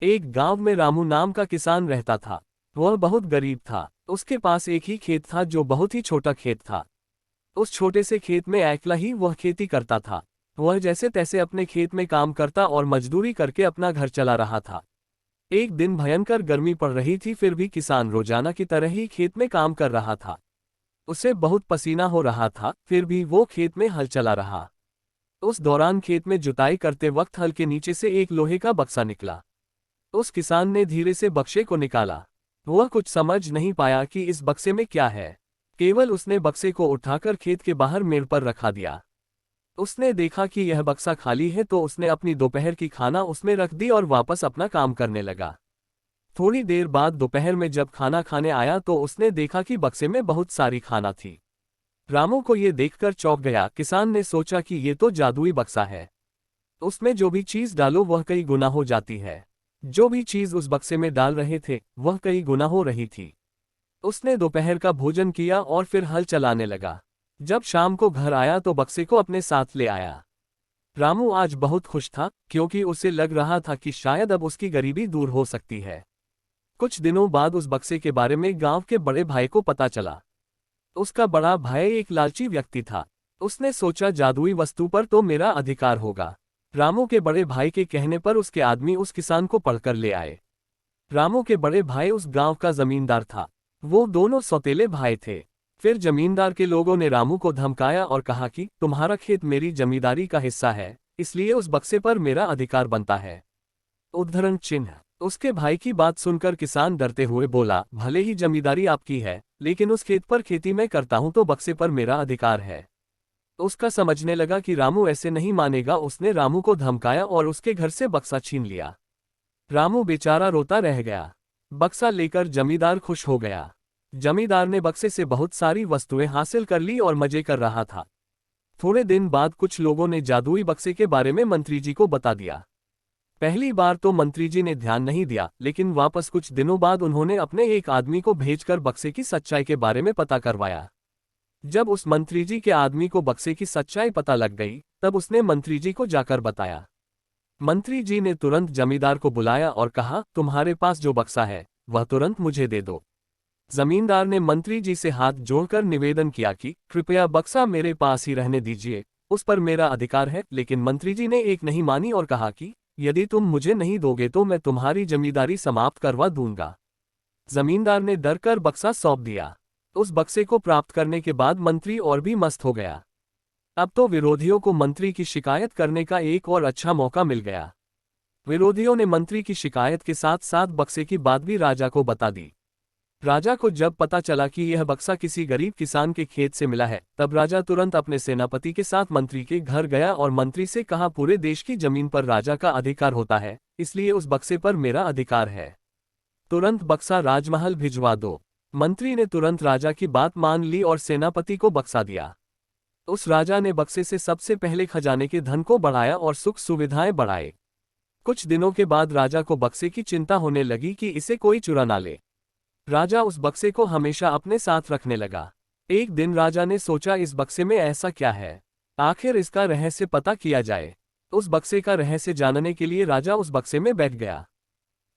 एक गांव में रामू नाम का किसान रहता था। वह बहुत गरीब था। उसके पास एक ही खेत था जो बहुत ही छोटा खेत था। उस छोटे से खेत में अकेला ही वह खेती करता था। वह जैसे तैसे अपने खेत में काम करता और मजदूरी करके अपना घर चला रहा था। एक दिन भयंकर गर्मी पड़ रही थी, फिर भी किसान रोजाना की तरह ही खेत में काम कर रहा था। उसे बहुत पसीना हो रहा था, फिर भी वो खेत में हल चला रहा। उस दौरान खेत में जुताई करते वक्त हल के नीचे से एक लोहे का बक्सा निकला। उस किसान ने धीरे से बक्से को निकाला। वह कुछ समझ नहीं पाया कि इस बक्से में क्या है। केवल उसने बक्से को उठाकर खेत के बाहर मेड़ पर रखा दिया। उसने देखा कि यह बक्सा खाली है तो उसने अपनी दोपहर की खाना उसमें रख दी और वापस अपना काम करने लगा। थोड़ी देर बाद दोपहर में जब खाना खाने आया तो उसने देखा कि बक्से में बहुत सारी खाना थी। रामू को ये देखकर चौंक गया। किसान ने सोचा कि ये तो जादुई बक्सा है। उसमें जो भी चीज डालो वह कई गुना हो जाती है। जो भी चीज उस बक्से में डाल रहे थे वह कई गुना हो रही थी। उसने दोपहर का भोजन किया और फिर हल चलाने लगा। जब शाम को घर आया तो बक्से को अपने साथ ले आया। रामू आज बहुत खुश था क्योंकि उसे लग रहा था कि शायद अब उसकी गरीबी दूर हो सकती है। कुछ दिनों बाद उस बक्से के बारे में गांव के बड़े भाई को पता चला। उसका बड़ा भाई एक लालची व्यक्ति था। उसने सोचा जादुई वस्तु पर तो मेरा अधिकार होगा। रामू के बड़े भाई के कहने पर उसके आदमी उस किसान को पकड़कर ले आए। रामू के बड़े भाई उस गांव का जमींदार था। वो दोनों सौतेले भाई थे। फिर जमींदार के लोगों ने रामू को धमकाया और कहा कि तुम्हारा खेत मेरी जमींदारी का हिस्सा है, इसलिए उस बक्से पर मेरा अधिकार बनता है। उद्धरण चिन्ह। उसके भाई की बात सुनकर किसान डरते हुए बोला, भले ही जमींदारी आपकी है, लेकिन उस खेत पर खेती मैं करता हूं तो बक्से पर मेरा अधिकार है। उसका समझने लगा कि रामू ऐसे नहीं मानेगा। उसने रामू को धमकाया और उसके घर से बक्सा छीन लिया। रामू बेचारा रोता रह गया। बक्सा लेकर जमींदार खुश हो गया। जमींदार ने बक्से से बहुत सारी वस्तुएं हासिल कर ली और मजे कर रहा था। थोड़े दिन बाद कुछ लोगों ने जादुई बक्से के बारे में मंत्री जी को बता दिया। पहली बार तो मंत्री जी ने ध्यान नहीं दिया, लेकिन वापस कुछ दिनों बाद उन्होंने अपने एक आदमी को भेजकर बक्से की सच्चाई के बारे में पता करवाया। जब उस मंत्री जी के आदमी को बक्से की सच्चाई पता लग गई, तब उसने मंत्री जी को जाकर बताया। मंत्री जी ने तुरंत जमींदार को बुलाया और कहा, तुम्हारे पास जो बक्सा है वह तुरंत मुझे दे दो। जमींदार ने मंत्री जी से हाथ जोड़कर निवेदन किया कि कृपया बक्सा मेरे पास ही रहने दीजिए, उस पर मेरा अधिकार है। लेकिन मंत्री जी ने एक नहीं मानी और कहा कि यदि तुम मुझे नहीं दोगे तो मैं तुम्हारी जमींदारी समाप्त करवा दूंगा। जमींदार ने डर कर बक्सा सौंप दिया। उस बक्से को प्राप्त करने के बाद मंत्री और भी मस्त हो गया। अब तो विरोधियों को मंत्री की शिकायत करने का एक और अच्छा मौका मिल गया। विरोधियों ने मंत्री की शिकायत के साथ साथ बक्से की बात भी राजा को बता दी। राजा को जब पता चला कि यह बक्सा किसी गरीब किसान के खेत से मिला है, तब राजा तुरंत अपने सेनापति के साथ मंत्री के घर गया और मंत्री से कहा, पूरे देश की जमीन पर राजा का अधिकार होता है, इसलिए उस बक्से पर मेरा अधिकार है। तुरंत बक्सा राजमहल भिजवा दो। मंत्री ने तुरंत राजा की बात मान ली और सेनापति को बक्सा दिया। उस राजा ने बक्से से सबसे पहले खजाने के धन को बढ़ाया और सुख सुविधाएं बढ़ाए। कुछ दिनों के बाद राजा को बक्से की चिंता होने लगी कि इसे कोई चुरा ना ले। राजा उस बक्से को हमेशा अपने साथ रखने लगा। एक दिन राजा ने सोचा, इस बक्से में ऐसा क्या है, आखिर इसका रहस्य पता किया जाए। उस बक्से का रहस्य जानने के लिए राजा उस बक्से में बैठ गया।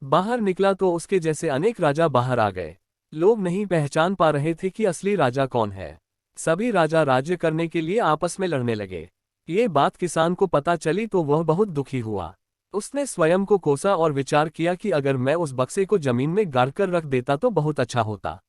बाहर निकला तो उसके जैसे अनेक राजा बाहर आ गए। लोग नहीं पहचान पा रहे थे कि असली राजा कौन है। सभी राजा राज्य करने के लिए आपस में लड़ने लगे। ये बात किसान को पता चली तो वह बहुत दुखी हुआ। उसने स्वयं को कोसा और विचार किया कि अगर मैं उस बक्से को जमीन में गाड़कर रख देता तो बहुत अच्छा होता।